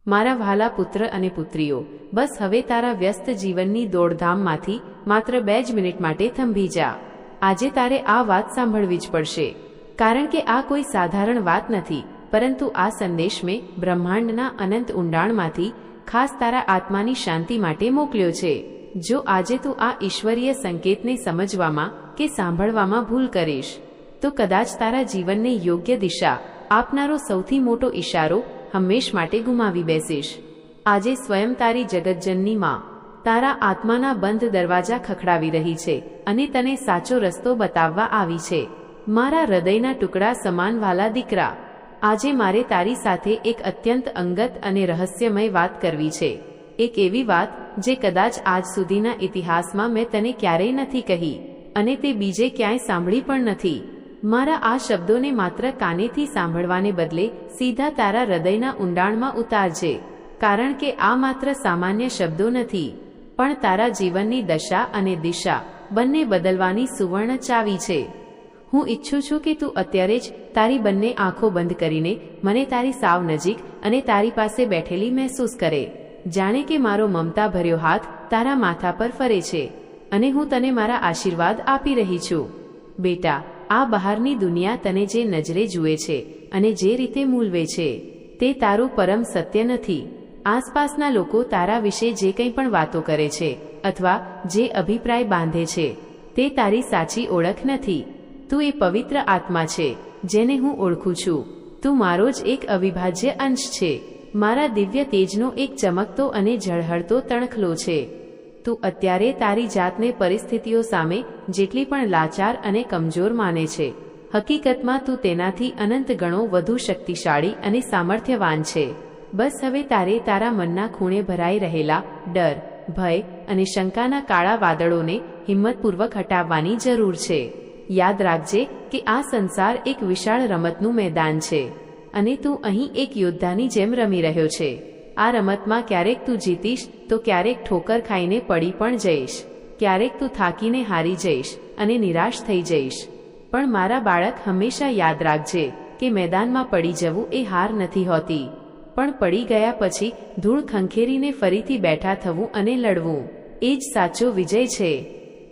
મારા વહાલા પુત્ર અને પુત્રીઓ, બસ હવે તારા વ્યસ્ત જીવનની દોડધામમાંથી માત્ર 2 જ મિનિટ માટે થંભી જા. આજે તારે આ વાત સાંભળવી જ પડશે, કારણ કે આ કોઈ સાધારણ વાત નથી, પરંતુ આ સંદેશ મેં બ્રહ્માંડના અનંત ઊંડાણમાંથી ખાસ તારા આત્માની શાંતિ માટે મોકલ્યો છે. જો આજે તું આ ઈશ્વરીય સંકેતને સમજવામાં કે સાંભળવામાં ભૂલ કરીશ, તો કદાચ તારા જીવનને યોગ્ય દિશા આપનારો સૌથી મોટો ઈશારો હંમેશ માટે ગુમાવી બેસીશ. આજે સ્વયં તારી જગતજનની માં તારા આત્માના બંધ દરવાજા ખખડાવી રહી છે અને તને સાચો રસ્તો બતાવવા આવી છે. મારા હૃદયના ટુકડા સમાન વાલા દીકરા, આજે મારે તારી સાથે એક અત્યંત અંગત અને રહસ્યમય વાત કરવી છે. એક એવી વાત જે કદાચ આજ સુધીના ઇતિહાસમાં મેં તને ક્યારેય નથી કહી અને તે બીજે ક્યાંય સાંભળી પણ નથી. મારા આ શબ્દોને માત્ર કાનેથી સાંભળવાને બદલે સીધા તારા હૃદયના ઊંડાણમાં ઉતારજે, કારણ કે આ માત્ર સામાન્ય શબ્દો નથી, પણ તારા જીવનની દશા અને દિશા બંને બદલવાની સુવર્ણ ચાવી છે. હું ઈચ્છું છું કે તું અત્યારે જ તારી બંને આંખો બંધ કરીને મને તારી સાવ નજીક અને તારી પાસે બેઠેલી મહેસૂસ કરે, જાણે કે મારો મમતા ભર્યો હાથ તારા માથા પર ફરે છે અને હું તને મારા આશીર્વાદ આપી રહી છું. બેટા, આ બહારની દુનિયા તને જે નજરે જુએ છે અને જે રીતે મૂલવે છે તે તારું પરમ સત્ય નથી. આસપાસના લોકો તારા વિશે જે કંઈ પણ વાતો કરે છે અથવા જે અભિપ્રાય બાંધે છે તે તારી સાચી ઓળખ નથી. તું એ પવિત્ર આત્મા છે જેને હું ઓળખું છું. તું મારો જ એક અવિભાજ્ય અંશ છે, મારા દિવ્ય તેજનો એક ચમકતો અને ઝળહળતો તણખલો છે. તું અત્યારે તારી જાતને પરિસ્થિતિઓ સામે જેટલી પણ લાચાર અને કમજોર માને છે, હકીકતમાં તું તેનાથી અનંત ગણો વધુ શક્તિશાળી અને સામર્થ્યવાન છે. બસ હવે તારે તારા મનના ખૂણે ભરાઈ રહેલા ડર, ભય અને શંકાના કાળા વાદળોને હિંમતપૂર્વક હટાવવાની જરૂર છે. યાદ રાખજે કે આ સંસાર એક વિશાળ રમતનું મેદાન છે અને તું અહીં એક યોદ્ધાની જેમ રમી રહ્યો છે. આ રમતમાં ક્યારેક તું જીતીશ તો ક્યારેક ઠોકર ખાઈને પડી પણ જઈશ, ક્યારેક તું થાકીને હારી જઈશ અને નિરાશ થઈ જઈશ. પણ મારા બાળક, હંમેશા યાદ રાખજે કે મેદાનમાં પડી જવું એ હાર નથી હોતી, પણ પડી ગયા પછી ધૂળ ખંખેરીને ફરીથી બેઠા થવું અને લડવું એ જ સાચો વિજય છે.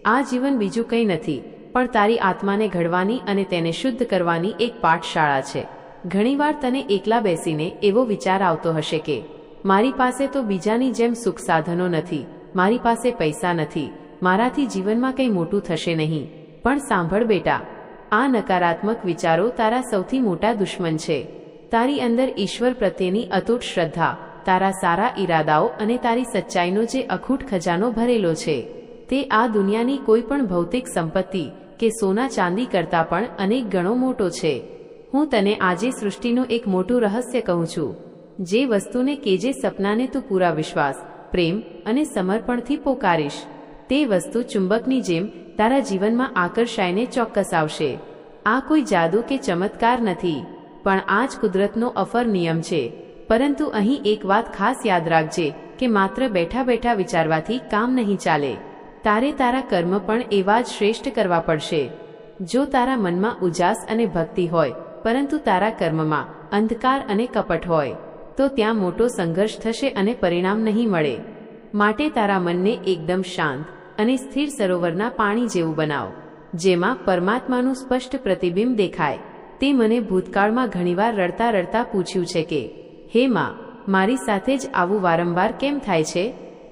આ જીવન બીજું કંઈ નથી, પણ તારી આત્માને ઘડવાની અને તેને શુદ્ધ કરવાની એક પાઠશાળા છે. ઘણીવાર તને એકલા બેસીને એવો વિચાર આવતો હશે કે મારી પાસે તો બીજાની જેમ સુખ સાધનો નથી, મારી પાસે પૈસા નથી, મારાથી જીવનમાં કંઈ મોટું થશે નહીં. પણ સાંભળ બેટા, આ નકારાત્મક વિચારો તારા સૌથી મોટા દુશ્મન છે. તારી અંદર ઈશ્વર પ્રત્યેની અતૂટ શ્રદ્ધા, તારા સારા ઈરાદાઓ અને તારી સચ્ચાઈનો જે અખૂટ ખજાનો ભરેલો છે તે આ દુનિયાની કોઈ પણ ભૌતિક સંપત્તિ કે સોના ચાંદી કરતાં પણ અનેક ગણો મોટો છે. હું તને આજે સૃષ્ટિનું એક મોટું રહસ્ય કહું છું. જે વસ્તુને કે જે સપનાને તું પૂરા વિશ્વાસ, પ્રેમ અને સમર્પણથી પોકારીશ, તે વસ્તુ ચુંબકની જેમ તારા જીવનમાં આકર્ષાઈને ચોક્કસ આવશે. આ કોઈ જાદુ કે ચમત્કાર નથી, પણ આ જ કુદરતનો અફર નિયમ છે. પરંતુ અહીં એક વાત ખાસ યાદ રાખજે કે માત્ર બેઠા બેઠા વિચારવાથી કામ નહીં ચાલે. તારે તારા કર્મ પણ એવા જ શ્રેષ્ઠ કરવા પડશે. જો તારા મનમાં ઉજાસ અને ભક્તિ હોય પરંતુ તારા કર્મમાં અંધકાર અને કપટ હોય તો ત્યાં મોટો સંઘર્ષ થશે અને પરિણામ નહીં મળે. માટે તારા મનને એકદમ શાંત અને સ્થિર સરોવરના પાણી જેવું બનાવ, જેમાં પરમાત્માનું સ્પષ્ટ પ્રતિબિંબ દેખાય. તે મને ભૂતકાળમાં ઘણીવાર રડતા રડતા પૂછ્યું છે કે હે માં, મારી સાથે જ આવું વારંવાર કેમ થાય છે?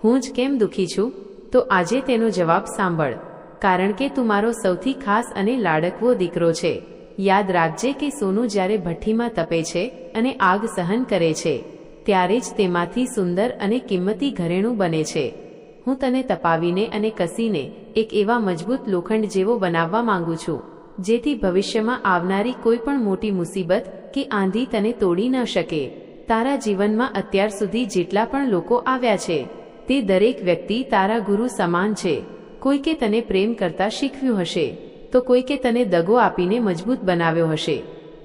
હું જ કેમ દુઃખી છું? તો આજે તેનો જવાબ સાંભળ, કારણ કે તું મારો સૌથી ખાસ અને લાડકવો દીકરો છે. યાદ રાખજે કે સોનું જ્યારે ભઠ્ઠીમાં તપે છે અને આગ સહન કરે છે ત્યારે જ તેમાંથી સુંદર અને કિંમતી ઘરેણું બને છે. હું તને તપાવીને અને કસીને એક એવા મજબૂત લોખંડ જેવો બનાવવા માંગુ છું જેથી ભવિષ્યમાં આવનારી કોઈ પણ મોટી મુસીબત કે આંધી તને તોડી ન શકે. તારા જીવનમાં અત્યાર સુધી જેટલા પણ લોકો આવ્યા છે તે દરેક વ્યક્તિ તારા ગુરુ સમાન છે. કોઈકે તને પ્રેમ કરતા શીખવ્યું હશે તો કોઈકે તને દગો આપીને મજબૂત બનાવ્યો હશે.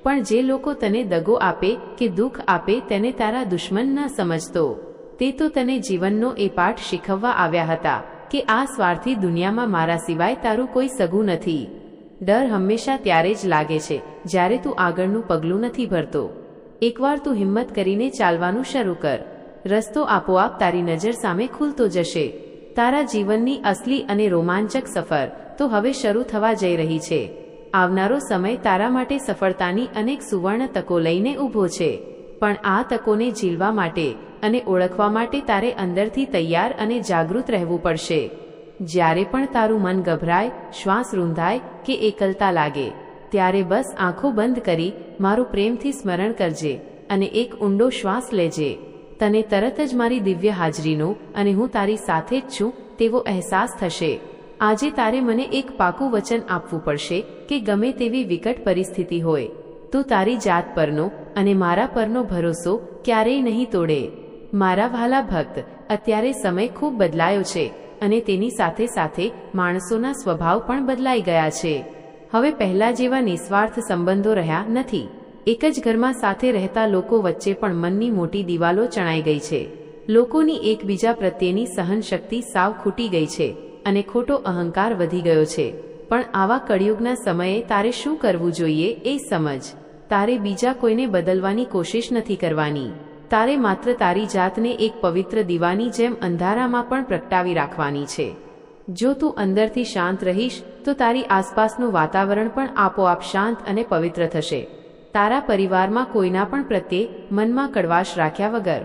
પણ જે લોકો તને દગો આપે કે દુઃખ આપે તેને તારા દુશ્મન ન સમજતો. તે તો તને જીવનનો એ પાઠ શીખવવા આવ્યા હતા કે આ સ્વાર્થી દુનિયામાં મારા સિવાય તારું કોઈ સગું નથી. ડર હંમેશા ત્યારે જ લાગે છે જ્યારે તું આગળનું પગલું નથી ભરતો. એકવાર તું હિંમત કરીને ચાલવાનું શરૂ કર રસ્તો આપોઆપ તારી નજર સામે ખુલતો જશે. તારા જીવનની અસલી અને રોમાંચક સફર તો હવે શરૂ થવા જઈ રહી છે. આવનારો સમય તારા માટે સફળતાની અનેક સુવર્ણ તકો લઈને ઊભો છે. પણ આ તકોને ઝીલવા માટે અને ઓળખવા માટે તારે અંદરથી તૈયાર અને જાગૃત રહેવું પડશે. જ્યારે પણ તારું મન ગભરાય, શ્વાસ રૂંધાય કે એકલતા લાગે, ત્યારે બસ આંખો બંધ કરી મારું પ્રેમથી સ્મરણ કરજે અને એક ઊંડો શ્વાસ લેજે. તને તરત જ મારી દિવ્ય હાજરીનો અને હું તારી સાથે જ છું તેવો અહેસાસ થશે. આજે તારે મને એક પાકું વચન આપવું પડશે કે ગમે તેવી વિકટ પરિસ્થિતિ હોય, તું તારી જાત પરનો અને મારા પરનો ભરોસો ક્યારેય નહીં તોડે. મારા વહાલા ભક્ત, અત્યારે સમય ખૂબ બદલાયો છે અને તેની સાથે સાથે માણસોના સ્વભાવ પણ બદલાઈ ગયા છે. હવે પહેલા જેવા નિસ્વાર્થ સંબંધો રહ્યા નથી. એક જ ઘરમાં સાથે રહેતા લોકો વચ્ચે પણ મનની મોટી દિવાલો ચણાઈ ગઈ છે. લોકોની એકબીજા પ્રત્યેની સહનશક્તિ સાવ ખૂટી ગઈ છે અને ખોટો અહંકાર વધી ગયો છે. પણ આવા કળિયુગના સમયે તારે શું કરવું જોઈએ એ સમજ. તારે બીજા કોઈને બદલવાની કોશિશ નથી કરવાની. તારે માત્ર તારી જાતને એક પવિત્ર દીવાની જેમ અંધારામાં પણ પ્રગટાવી રાખવાની છે. જો તું અંદરથી શાંત રહીશ તો તારી આસપાસનું વાતાવરણ પણ આપોઆપ શાંત અને પવિત્ર થશે. તારા પરિવારમાં કોઈના પણ પ્રત્યે મનમાં કડવાશ રાખ્યા વગર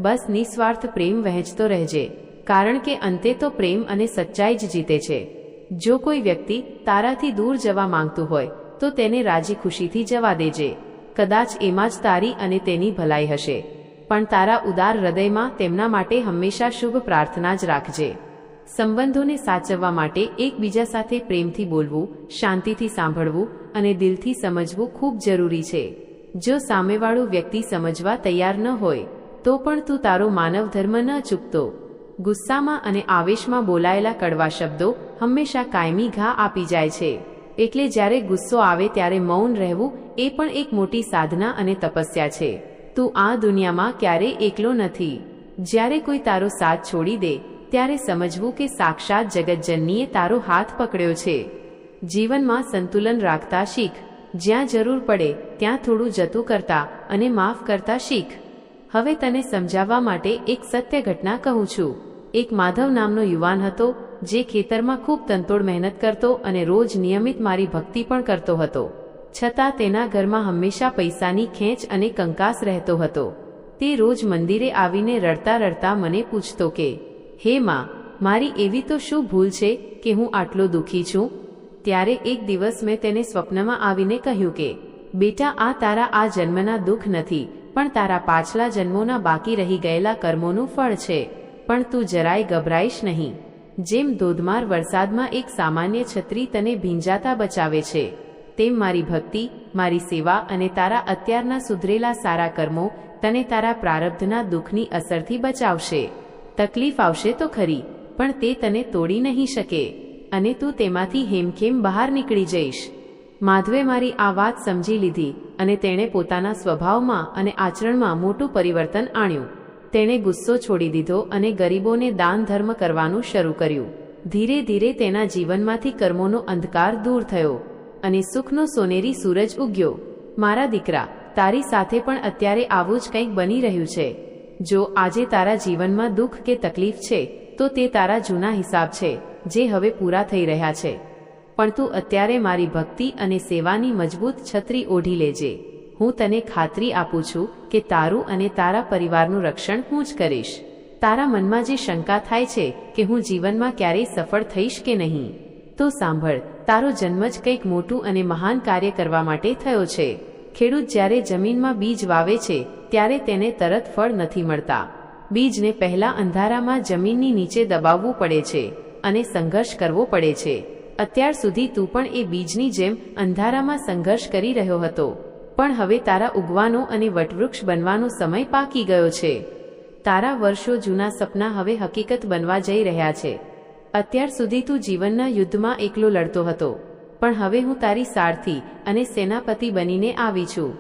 બસ નિસ્વાર્થ પ્રેમ વહેંચતો રહેજે, કારણ કે અંતે તો પ્રેમ અને સચ્ચાઈ જ જીતે છે. જો કોઈ વ્યક્તિ તારાથી દૂર જવા માંગતું હોય તો તેને રાજી ખુશીથી જવા દેજે. કદાચ એમાં જ તારી અને તેની ભલાઈ હશે, પણ તારા ઉદાર હૃદયમાં તેમના માટે હંમેશા શુભ પ્રાર્થના જ રાખજે. સંબંધોને સાચવવા માટે એકબીજા સાથે પ્રેમથી બોલવું, શાંતિથી સાંભળવું અને દિલથી સમજવું ખૂબ જરૂરી છે. જો સામેવાળું વ્યક્તિ સમજવા તૈયાર ન હોય તો પણ તું તારો માનવ ધર્મ ન ચૂકતો. ગુસ્સામાં અને આવેશમાં બોલાયેલા કડવા શબ્દો હંમેશા કાયમી ઘા આપી જાય છે. એટલે જ્યારે ગુસ્સો આવે ત્યારે મૌન રહેવું એ પણ એક મોટી સાધના અને તપસ્યા છે. તું આ દુનિયામાં ક્યારેય એકલો નથી. જ્યારે કોઈ તારો સાથ છોડી દે ત્યારે સમજવું કે સાક્ષાત જગતજનનીએ તારો હાથ પકડ્યો છે. જીવનમાં સંતુલન રાખતા શીખ. જ્યાં જરૂર પડે ત્યાં થોડું જતું કરતા અને માફ કરતા શીખ. હવે તને સમજાવવા માટે એક સત્ય ઘટના કહું છું. એક માધવ નામનો યુવાન હતો જે ખેતરમાં ખૂબ તનતોડ મહેનત કરતો અને રોજ નિયમિત મારી ભક્તિ પણ કરતો હતો. છતાં તેના ઘરમાં હંમેશા પૈસાની ખેંચ અને કંકાસ રહેતો હતો. તે રોજ મંદિરે આવીને રડતા રડતા મને પૂછતો કે, હે માં, મારી એવી તો શું ભૂલ છે કે હું આટલો દુઃખી છું? ત્યારે એક દિવસ મેં તેને સ્વપ્નમાં આવીને કહ્યું કે, બેટા, આ તારા આ જન્મના દુઃખ નથી, પણ તારા પાછલા જન્મોના બાકી રહી ગયેલા કર્મોનું ફળ છે. પણ તું જરાય ગભરાઈશ નહીં. જેમ ધોધમાર વરસાદમાં એક સામાન્ય છત્રી તને ભીંજાતા બચાવે છે, તેમ મારી ભક્તિ, મારી સેવા અને તારા અત્યારના સુધરેલા સારા કર્મો તને તારા પ્રારબ્ધના દુઃખની અસરથી બચાવશે. તકલીફ આવશે તો ખરી, પણ તે તને તોડી નહીં શકે અને તું તેમાંથી હેમખેમ બહાર નીકળી જઈશ. માધવે મારી આ વાત સમજી લીધી અને તેણે પોતાના સ્વભાવમાં અને આચરણમાં મોટું પરિવર્તન આણ્યું. તેણે ગુસ્સો છોડી દીધો અને ગરીબોને દાન ધર્મ કરવાનું શરૂ કર્યું. ધીરે ધીરે તેના જીવનમાંથી કર્મોનો અંધકાર દૂર થયો અને સુખનો સોનેરી સૂરજ ઉગ્યો. મારા દીકરા, તારી સાથે પણ અત્યારે આવું જ કંઈક બની રહ્યું છે. જો આજે તારા જીવનમાં દુઃખ કે તકલીફ છે તો તે તારા જૂના હિસાબ છે જે હવે પૂરા થઈ રહ્યા છે. પણ તું અત્યારે મારી ભક્તિ અને સેવાની મજબૂત છત્રી ઓઢી લેજે. હું તને ખાતરી આપું છું કે તારું અને તારા પરિવારનું રક્ષણ હું જ કરીશ. તારા મનમાં જે શંકા થાય છે કે હું જીવનમાં ક્યારેય સફળ થઈશ કે નહીં, તો સાંભળ, તારો જન્મ જ કંઈક મોટું અને મહાન કાર્ય કરવા માટે થયો છે. ખેડૂત જ્યારે જમીનમાં બીજ વાવે છે ત્યારે તેને તરત ફળ નથી મળતા. બીજને પહેલા અંધારામાં જમીનની નીચે દબાવવું પડે છે અને સંઘર્ષ કરવો પડે છે. અત્યાર સુધી તું પણ એ બીજની જેમ અંધારામાં સંઘર્ષ કરી રહ્યો હતો, પણ હવે તારા ઉગવાનો અને વટવૃક્ષ બનવાનો સમય પાકી ગયો છે. તારા વર્ષો જૂના સપના હવે હકીકત બનવા જઈ રહ્યા છે. અત્યાર સુધી તું જીવનના યુદ્ધમાં એકલો લડતો હતો, પણ હવે હું તારી સારથી અને સેનાપતિ બનીને આવી છું.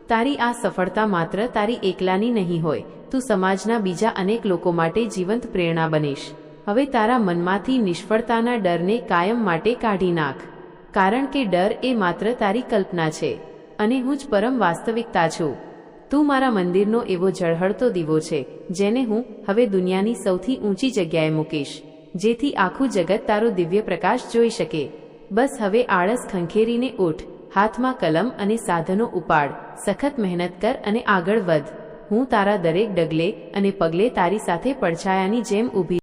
તારી આ સફળતા માત્ર તારી એકલાની નહીં હોય, તું સમાજના બીજા અનેક લોકો માટે જીવંત પ્રેરણા બનીશ. હવે તારા મનમાંથી નિષ્ફળતાના ડરને કાયમ માટે કાઢી નાખ, કારણ કે ડર એ માત્ર તારી કલ્પના છે અને હું જ પરમ વાસ્તવિકતા છું. તું મારા મંદિરનો એવો ઝળહળતો દીવો છે જેને હું હવે દુનિયાની સૌથી ઊંચી જગ્યાએ મૂકીશ, જેથી આખું જગત તારો દિવ્ય પ્રકાશ જોઈ શકે. બસ હવે આળસ ખંખેરીને ઉઠ, હાથમાં કલમ અને સાધનો ઉપાડ, સખત મહેનત કર અને આગળ વધ. હું તારા દરેક ડગલે અને પગલે તારી સાથે પડછાયાની જેમ ઊભી